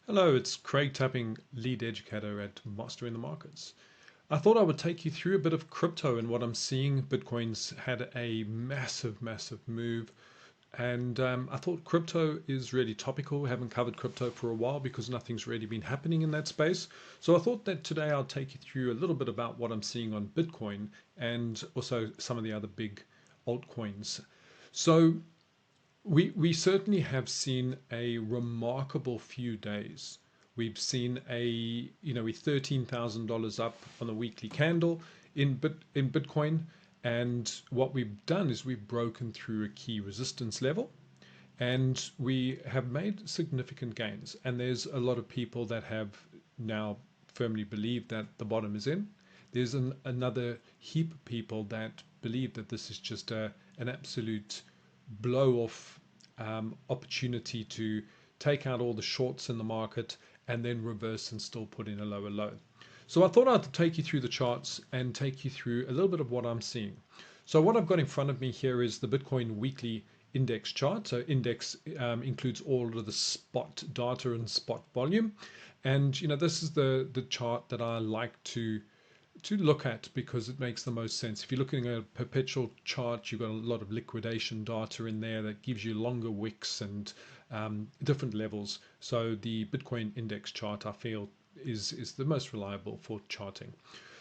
Hello, it's Craig Tapping, lead educator at Mastering the Markets. I thought I would take you through a bit of crypto and what I'm seeing. Bitcoin's had a massive move, and I thought crypto is really topical. We haven't covered crypto for a while because nothing's really been happening in that space. So I thought that today I'll take you through a little bit about what I'm seeing on Bitcoin and also some of the other big altcoins. So we certainly have seen a remarkable few days. We've seen we're $13,000 up on the weekly candle in Bitcoin, and what we've done is we've broken through a key resistance level, and we have made significant gains. And there's a lot of people that have now firmly believed that the bottom is in. There's another heap of people that believe that this is just an absolute blow off opportunity to take out all the shorts in the market and then reverse and still put in a lower low. So I thought I'd take you through the charts and take you through a little bit of what I'm seeing. So what I've got in front of me here is the Bitcoin weekly index chart. So index includes all of the spot data and spot volume. And this is the chart that I like to look at because it makes the most sense. If you're looking at a perpetual chart, you've got a lot of liquidation data in there that gives you longer wicks and different levels. So the Bitcoin index chart, I feel, is the most reliable for charting.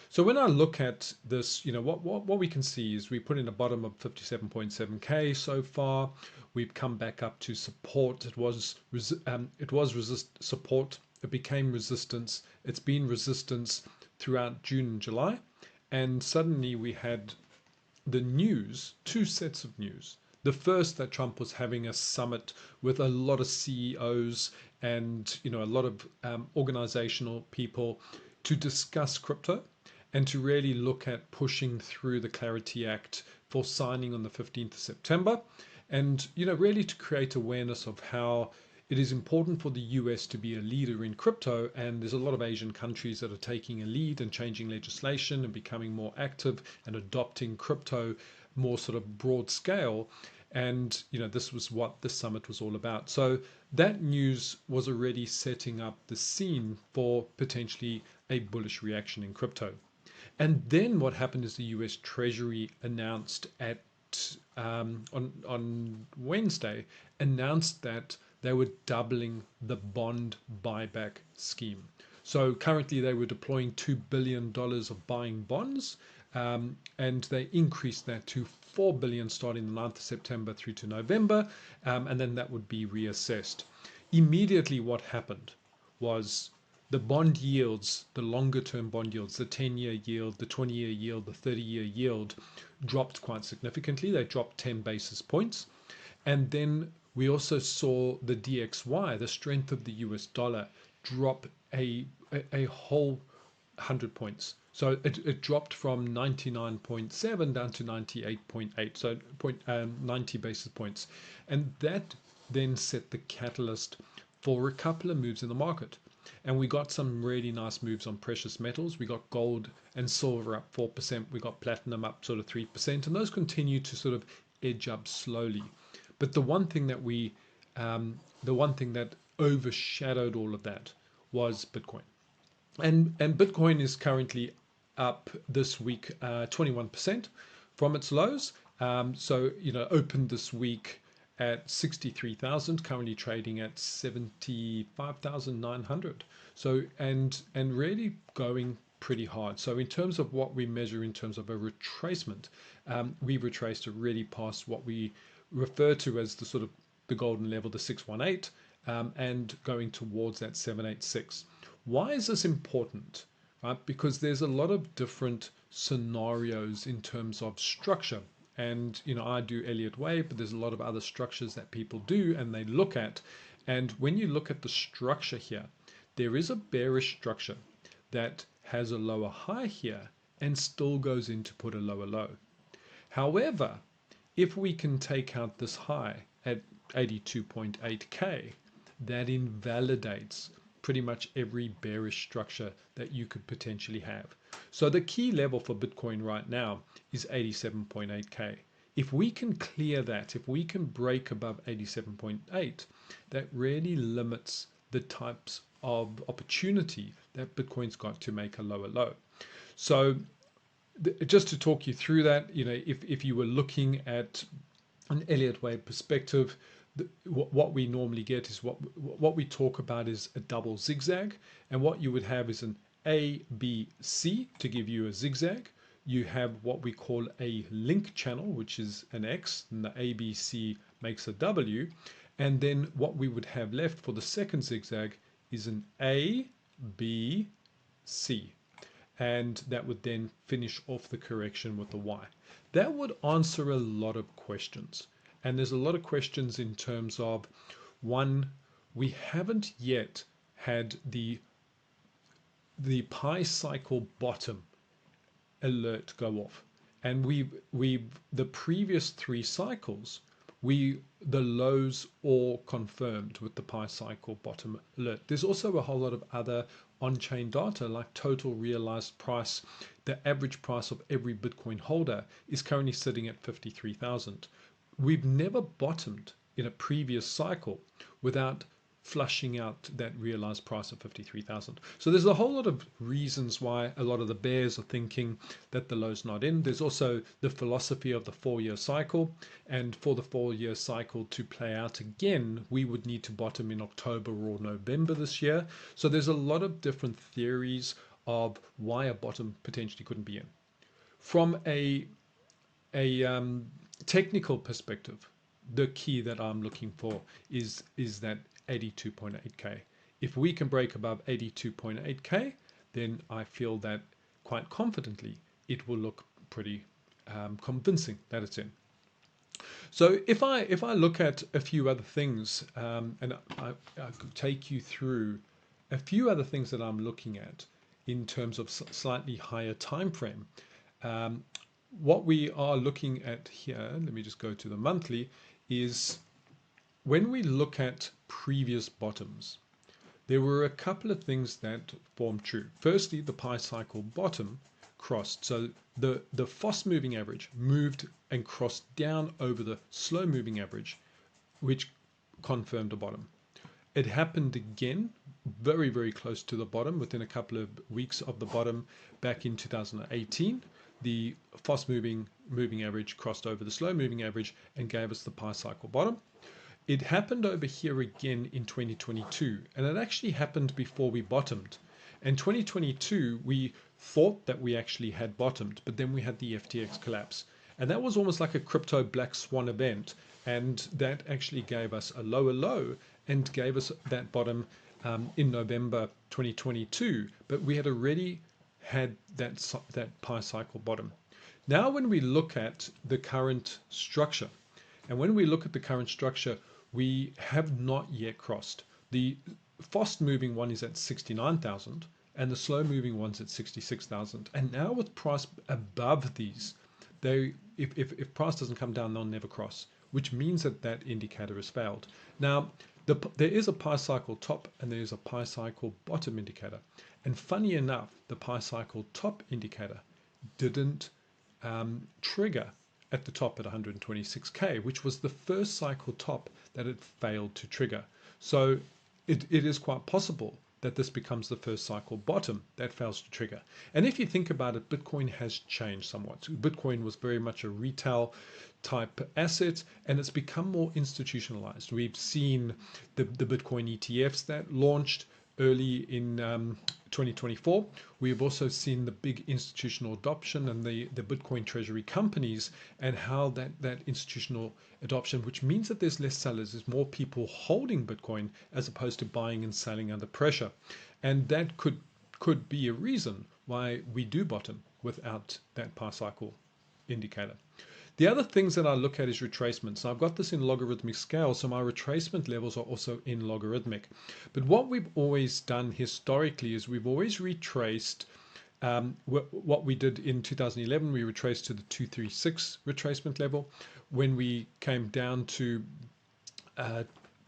So when I look at this, what we can see is we put in a bottom of 57.7k so far. We've come back up to support. It was support. It became resistance. It's been resistance throughout June and July, and suddenly we had the news, two sets of news. The first, that Trump was having a summit with a lot of CEOs and a lot of organizational people to discuss crypto and to really look at pushing through the Clarity Act for signing on the 15th of September, and really to create awareness of how it is important for the US to be a leader in crypto, and there's a lot of Asian countries that are taking a lead and changing legislation and becoming more active and adopting crypto more sort of broad scale. And this was what the summit was all about. So that news was already setting up the scene for potentially a bullish reaction in crypto. And then what happened is the US Treasury announced on Wednesday, announced that they were doubling the bond buyback scheme. So currently they were deploying $2 billion of buying bonds, and they increased that to $4 billion starting the 9th of September through to November, and then that would be reassessed. Immediately what happened was the bond yields, the longer term bond yields, the 10-year yield, the 20-year yield, the 30-year yield dropped quite significantly. They dropped 10 basis points. And then we also saw the DXY, the strength of the US dollar, drop a whole 100 points. So it dropped from 99.7 down to 98.8, so 90 basis points. And that then set the catalyst for a couple of moves in the market. And we got some really nice moves on precious metals. We got gold and silver up 4%. We got platinum up sort of 3%. And those continue to sort of edge up slowly. But the one thing that overshadowed all of that was Bitcoin. And Bitcoin is currently up this week 21% from its lows. So opened this week at 63,000, currently trading at 75,900. So and really going pretty hard. So in terms of what we measure in terms of a retracement, we retraced it really past what we refer to as the sort of the golden level, the 618, and going towards that 786. Why is this important? Right? Because there's a lot of different scenarios in terms of structure. And I do Elliott Wave, but there's a lot of other structures that people do and they look at. And when you look at the structure here, there is a bearish structure that has a lower high here and still goes in to put a lower low. However, if we can take out this high at 82.8k, that invalidates pretty much every bearish structure that you could potentially have. So the key level for Bitcoin right now is 87.8k. If we can clear that, if we can break above 87.8, that really limits the types of opportunity that Bitcoin's got to make a lower low. So just to talk you through that, if you were looking at an Elliott Wave perspective, what we normally get is what we talk about is a double zigzag, and what you would have is an A, B, C to give you a zigzag. You have what we call a link channel, which is an X, and the ABC makes a W. And then what we would have left for the second zigzag is an A, B, C. And that would then finish off the correction with a Y. That would answer a lot of questions. And there's a lot of questions in terms of, one, we haven't yet had the pi cycle bottom alert go off, and the previous 3 cycles, the lows all confirmed with the pi cycle bottom alert. There's also a whole lot of other on-chain data like total realized price. The average price of every Bitcoin holder is currently sitting at 53,000. We've never bottomed in a previous cycle without flushing out that realized price of 53,000. So there's a whole lot of reasons why a lot of the bears are thinking that the low's not in. There's also the philosophy of the 4-year cycle, and for the 4-year cycle to play out again, we would need to bottom in October or November this year. So there's a lot of different theories of why a bottom potentially couldn't be in. From a technical perspective, the key that I'm looking for is that 82.8k. If we can break above 82.8k, then I feel that quite confidently it will look pretty convincing that it's in. So if I look at a few other things, and I could take you through a few other things that I'm looking at in terms of slightly higher time frame. What we are looking at here, let me just go to the monthly, is when we look at previous bottoms, there were a couple of things that formed true. Firstly, the pi cycle bottom crossed. So the fast moving average moved and crossed down over the slow moving average, which confirmed a bottom. It happened again, very, very close to the bottom, within a couple of weeks of the bottom back in 2018. The fast moving average crossed over the slow moving average and gave us the pi cycle bottom. It happened over here again in 2022, and it actually happened before we bottomed. In 2022, we thought that we actually had bottomed, but then we had the FTX collapse. And that was almost like a crypto black swan event, and that actually gave us a lower low and gave us that bottom in November 2022, but we had already had that pi cycle bottom. Now when we look at the current structure, we have not yet crossed. The fast moving one is at 69,000 and the slow moving one's at 66,000. And now with price above these, if price doesn't come down, they'll never cross, which means that indicator has failed. Now, there is a pi cycle top and there is a pi cycle bottom indicator. And funny enough, the pi cycle top indicator didn't trigger at the top at 126k, which was the first cycle top that it failed to trigger. So it is quite possible that this becomes the first cycle bottom that fails to trigger. And if you think about it, Bitcoin has changed somewhat. Bitcoin was very much a retail type asset, and it's become more institutionalized. We've seen the Bitcoin ETFs that launched early in 2024. We've also seen the big institutional adoption and the Bitcoin treasury companies, and how that institutional adoption, which means that there's less sellers, there's more people holding Bitcoin as opposed to buying and selling under pressure. And that could be a reason why we do bottom without that pi cycle indicator. The other things that I look at is retracement. So I've got this in logarithmic scale, so my retracement levels are also in logarithmic. But what we've always done historically is we've always retraced what we did in 2011. We retraced to the 236 retracement level. When we came down to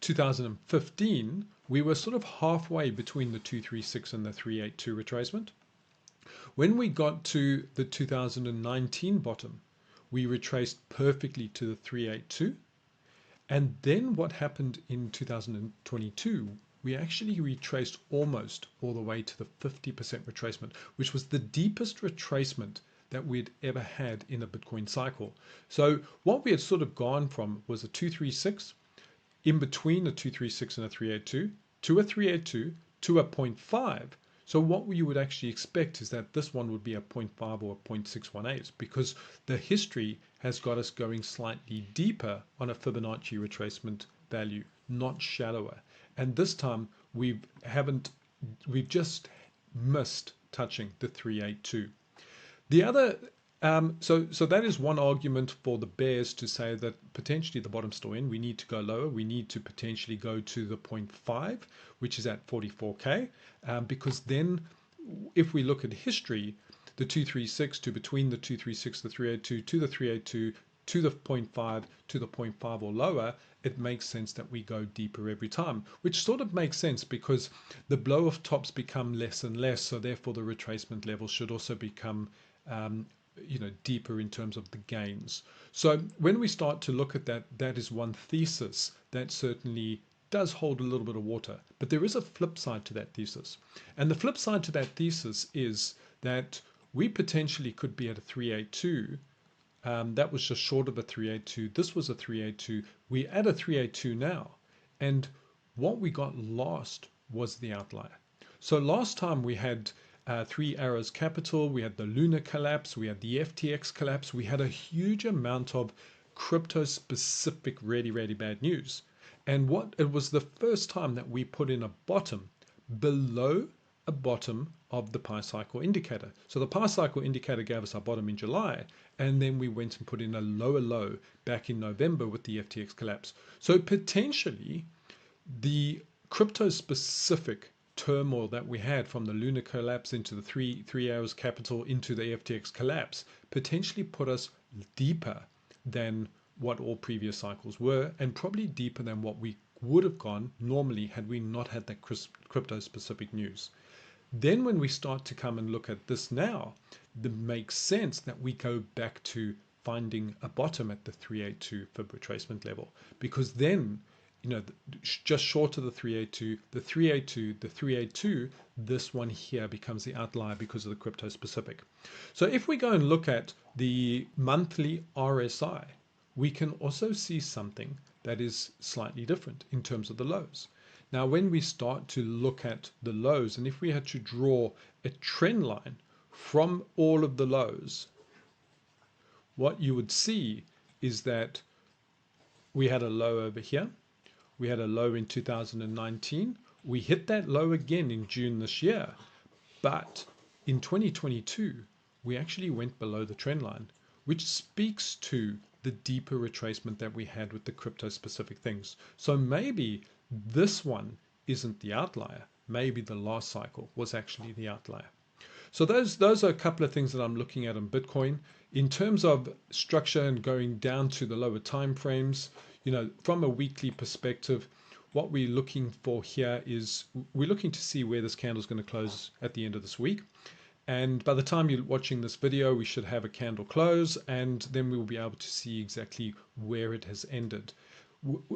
2015, we were sort of halfway between the 236 and the 382 retracement. When we got to the 2019 bottom, we retraced perfectly to the 382. And then what happened in 2022, we actually retraced almost all the way to the 50% retracement, which was the deepest retracement that we'd ever had in a Bitcoin cycle. So what we had sort of gone from was a 236, in between a 236 and a 382, to a 382, to a 0.5. So what you would actually expect is that this one would be a 0.5 or a 0.618, because the history has got us going slightly deeper on a Fibonacci retracement value, not shallower. And this time we've just missed touching the 382. The other, so that is one argument for the bears to say that potentially the bottom's still in. We need to go lower. We need to potentially go to the 0.5, which is at 44K, because then if we look at history, the 236 to between the 236, the 382, to the 382, to the 0.5, to the 0.5 or lower, it makes sense that we go deeper every time, which sort of makes sense because the blow off tops become less and less, so therefore the retracement level should also become deeper in terms of the gains. So when we start to look at that, that is one thesis that certainly does hold a little bit of water. But there is a flip side to that thesis. And the flip side to that thesis is that we potentially could be at a 382. That was just short of a 382. This was a 382. We're at a 382 now. And what we got lost was the outlier. So last time we had Three Arrows Capital, we had the Luna collapse, we had the FTX collapse, we had a huge amount of crypto specific really, really bad news. And it was the first time that we put in a bottom below a bottom of the pi cycle indicator. So the pi cycle indicator gave us our bottom in July, and then we went and put in a lower low back in November with the FTX collapse. So potentially the crypto specific turmoil that we had from the Luna collapse into the three Arrows Capital into the FTX collapse potentially put us deeper than what all previous cycles were, and probably deeper than what we would have gone normally had we not had that crypto specific news. Then when we start to come and look at this now, it makes sense that we go back to finding a bottom at the 382 fib retracement level, because then just short of the 382, the 382, the 382, this one here becomes the outlier because of the crypto specific. So if we go and look at the monthly RSI, we can also see something that is slightly different in terms of the lows. Now, when we start to look at the lows, and if we had to draw a trend line from all of the lows, what you would see is that we had a low over here. We had a low in 2019. We hit that low again in June this year. But in 2022, we actually went below the trend line, which speaks to the deeper retracement that we had with the crypto specific things. So maybe this one isn't the outlier. Maybe the last cycle was actually the outlier. So those are a couple of things that I'm looking at on Bitcoin. In terms of structure and going down to the lower time frames, from a weekly perspective, what we're looking for here is we're looking to see where this candle is going to close at the end of this week. And by the time you're watching this video, we should have a candle close, and then we will be able to see exactly where it has ended.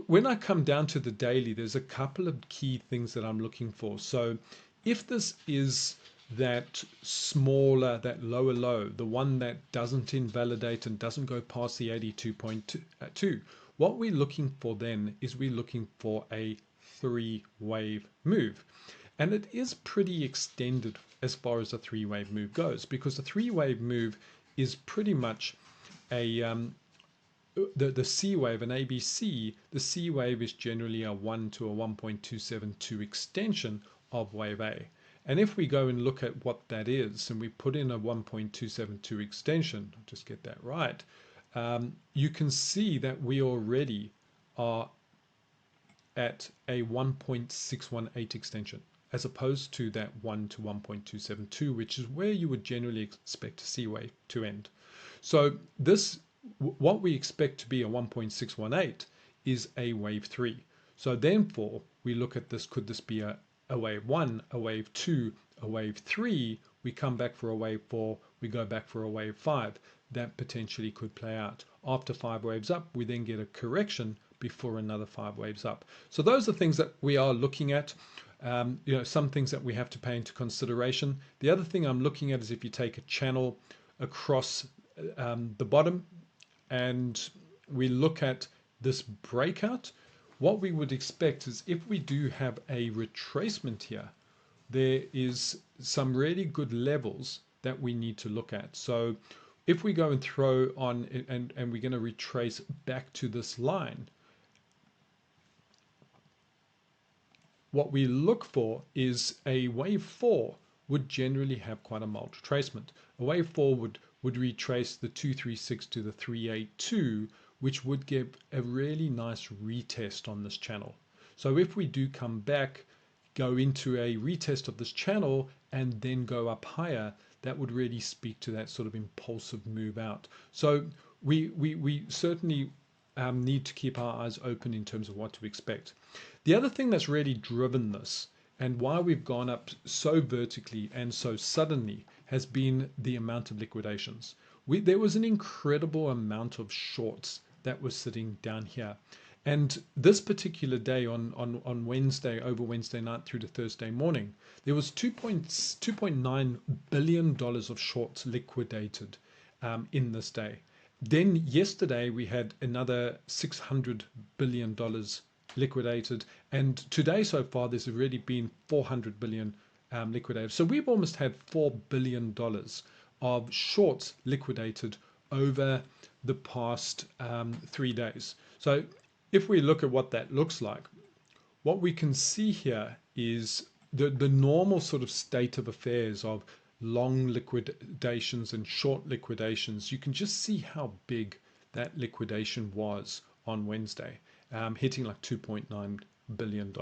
When I come down to the daily, there's a couple of key things that I'm looking for. So if this is that smaller, that lower low, the one that doesn't invalidate and doesn't go past the 82.2, what we're looking for then is we're looking for a 3-wave move. And it is pretty extended as far as a 3-wave move goes, because the 3-wave move is pretty much a the C wave, an ABC. The C wave is generally a 1 to a 1.272 extension of wave A. And if we go and look at what that is, and we put in a 1.272 extension, I'll just get that right, you can see that we already are at a 1.618 extension, as opposed to that 1 to 1.272, which is where you would generally expect a C wave to end. So what we expect to be a 1.618 is a wave 3. So therefore, we look at this, could this be a wave 1, a wave 2, a wave 3, we come back for a wave 4, we go back for a wave 5. That potentially could play out. After 5 waves up, we then get a correction before another 5 waves up. So those are things that we are looking at. Some things that we have to pay into consideration. The other thing I'm looking at is if you take a channel across the bottom and we look at this breakout, what we would expect is if we do have a retracement here, there is some really good levels that we need to look at. So if we go and throw on and we're going to retrace back to this line, what we look for is a wave 4 would generally have quite a mild retracement. A wave 4 would retrace the 236 to the 382, which would give a really nice retest on this channel. So if we do come back, go into a retest of this channel and then go up higher, that would really speak to that sort of impulsive move out. So we certainly need to keep our eyes open in terms of what to expect. The other thing that's really driven this and why we've gone up so vertically and so suddenly has been the amount of liquidations. There was an incredible amount of shorts that was sitting down here. And this particular day on Wednesday, over Wednesday night through to Thursday morning, there was $2.9 billion of shorts liquidated in this day. Then yesterday we had another $600 billion liquidated, and today so far there's already been 400 billion liquidated. So we've almost had $4 billion of shorts liquidated over the past 3 days. So if we look at what that looks like, what we can see here is the normal sort of state of affairs of long liquidations and short liquidations. You can just see how big that liquidation was on Wednesday, hitting like $2.9 billion,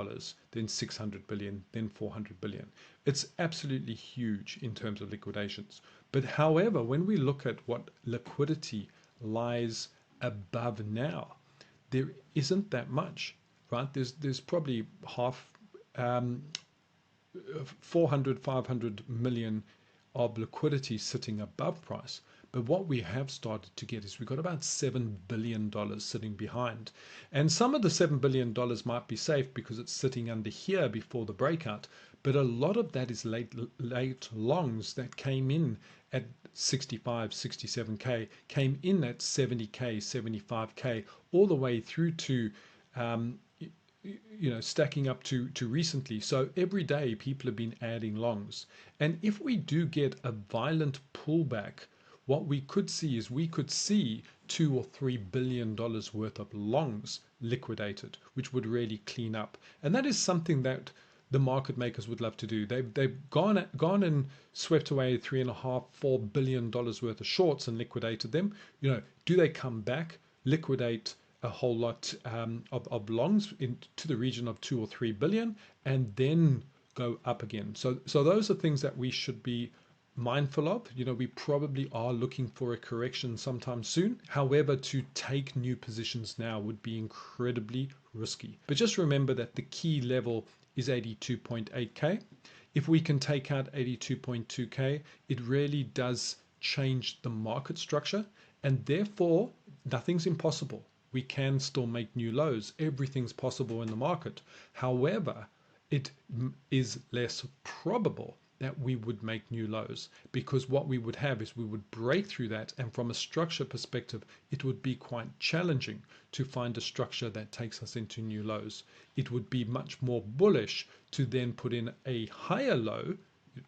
then 600 billion, then 400 billion. It's absolutely huge in terms of liquidations. But however, when we look at what liquidity lies above now, there isn't that much, right? There's probably half 400, 500 million of liquidity sitting above price. But what we have started to get is we've got about $7 billion sitting behind. And some of the $7 billion might be safe because it's sitting under here before the breakout. But a lot of that is late longs that came in at 65, 67K, came in at 70K, 75K, all the way through to stacking up to recently. So every day people have been adding longs. And if we do get a violent pullback, what we could see is we could see $2 or $3 billion worth of longs liquidated, which would really clean up. And that is something that the market makers would love to do. They've gone and swept away $3.5–4 billion worth of shorts and liquidated them. Do they come back, liquidate a whole lot of longs into the region of 2 or 3 billion, and then go up again? So those are things that we should be mindful of. We probably are looking for a correction sometime soon. However, to take new positions now would be incredibly risky. But just remember that the key level is 82.8K. If we can take out 82.2K, it really does change the market structure, and therefore nothing's impossible. We can still make new lows. Everything's possible in the market. However, it is less probable that we would make new lows, because what we would have is we would break through that, and from a structure perspective it would be quite challenging to find a structure that takes us into new lows. It would be much more bullish to then put in a higher low,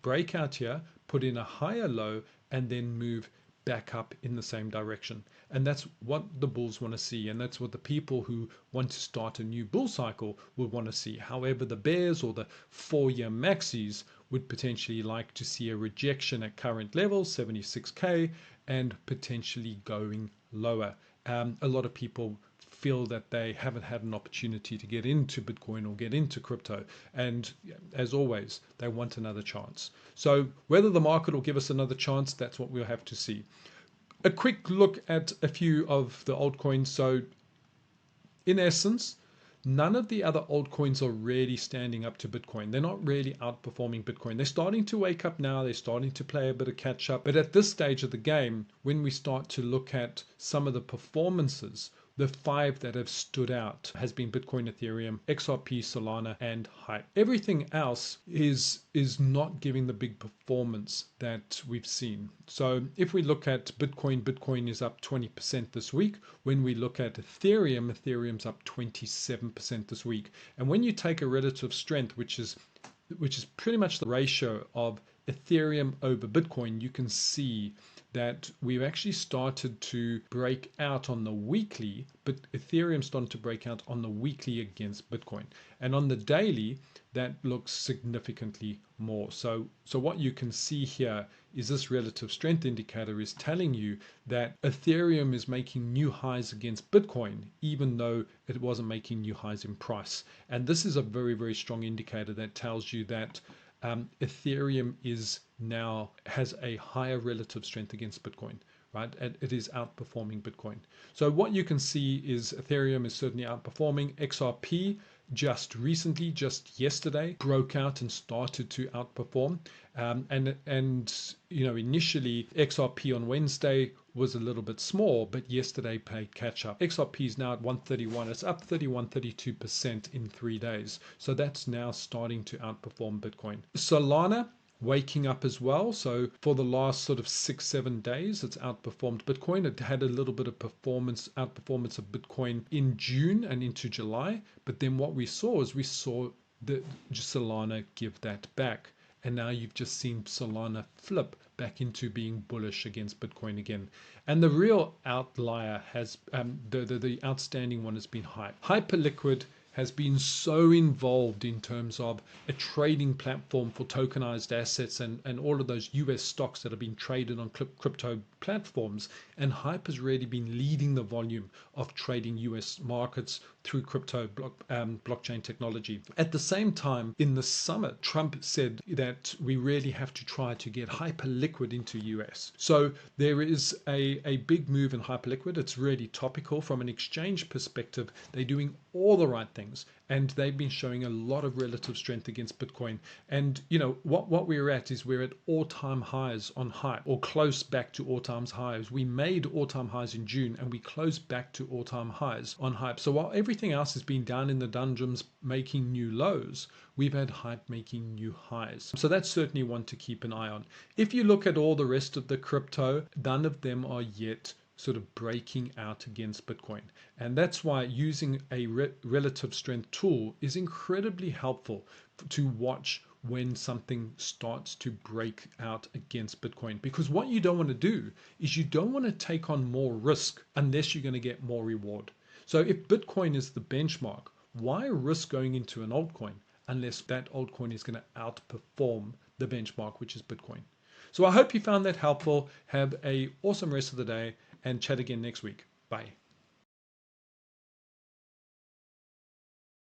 break out here, put in a higher low, and then move back up in the same direction. And that's what the bulls want to see, and that's what the people who want to start a new bull cycle would want to see. However, the bears or the 4-year maxis would potentially like to see a rejection at current levels, 76K, and potentially going lower. A lot of people feel that they haven't had an opportunity to get into Bitcoin or get into crypto, and as always, they want another chance. So whether the market will give us another chance, that's what we'll have to see. A quick look at a few of the altcoins. So in essence, none of the other altcoins are really standing up to Bitcoin. They're not really outperforming Bitcoin. They're starting to wake up now. They're starting to play a bit of catch up. But at this stage of the game, when we start to look at some of the performances, the 5 that have stood out has been Bitcoin, Ethereum, XRP, Solana, and Hype. Everything else is not giving the big performance that we've seen. So if we look at Bitcoin, Bitcoin is up 20% this week. When we look at Ethereum, Ethereum's up 27% this week. And when you take a relative strength, which is pretty much the ratio of Ethereum over Bitcoin, you can see that we've actually started to break out on the weekly, but Ethereum started to break out on the weekly against Bitcoin. And on the daily, that looks significantly more. So what you can see here is this relative strength indicator is telling you that Ethereum is making new highs against Bitcoin, even though it wasn't making new highs in price. And this is a very, very strong indicator that tells you that Ethereum has a higher relative strength against Bitcoin, right? It is outperforming Bitcoin. So what you can see is Ethereum is certainly outperforming. XRP just recently, just yesterday, broke out and started to outperform. And you know, initially XRP on Wednesday was a little bit small, but yesterday played catch up. XRP is now at 131. It's up 32% in 3 days. So that's now starting to outperform Bitcoin. Solana waking up as well. So for the last sort of 6-7 days, it's outperformed Bitcoin. It had a little bit of outperformance of Bitcoin in June and into July. But then what we saw is the Solana give that back. And now you've just seen Solana flip back into being bullish against Bitcoin again. And the real outlier has, the outstanding one has been Hype. Hyperliquid has been so involved in terms of a trading platform for tokenized assets and all of those US stocks that have been traded on crypto platforms. And Hype has really been leading the volume of trading US markets through crypto blockchain technology. At the same time, in the summit, Trump said that we really have to try to get Hyperliquid into US. So there is a big move in Hyperliquid. It's really topical from an exchange perspective. They're doing all the right things, and they've been showing a lot of relative strength against Bitcoin. And you know what we're at is we're at all-time highs on Hype, or close back to all-time highs. We made all-time highs in June, and we closed back to all-time highs on Hype. So while everything else has been down in the dungeons making new lows, we've had Hype making new highs. So that's certainly one to keep an eye on. If you look at all the rest of the crypto, none of them are yet sort of breaking out against Bitcoin. And that's why using a relative strength tool is incredibly helpful to watch when something starts to break out against Bitcoin. Because what you don't want to do is you don't want to take on more risk unless you're going to get more reward. So if Bitcoin is the benchmark, why risk going into an altcoin unless that altcoin is going to outperform the benchmark, which is Bitcoin? So I hope you found that helpful. Have an awesome rest of the day and chat again next week. Bye.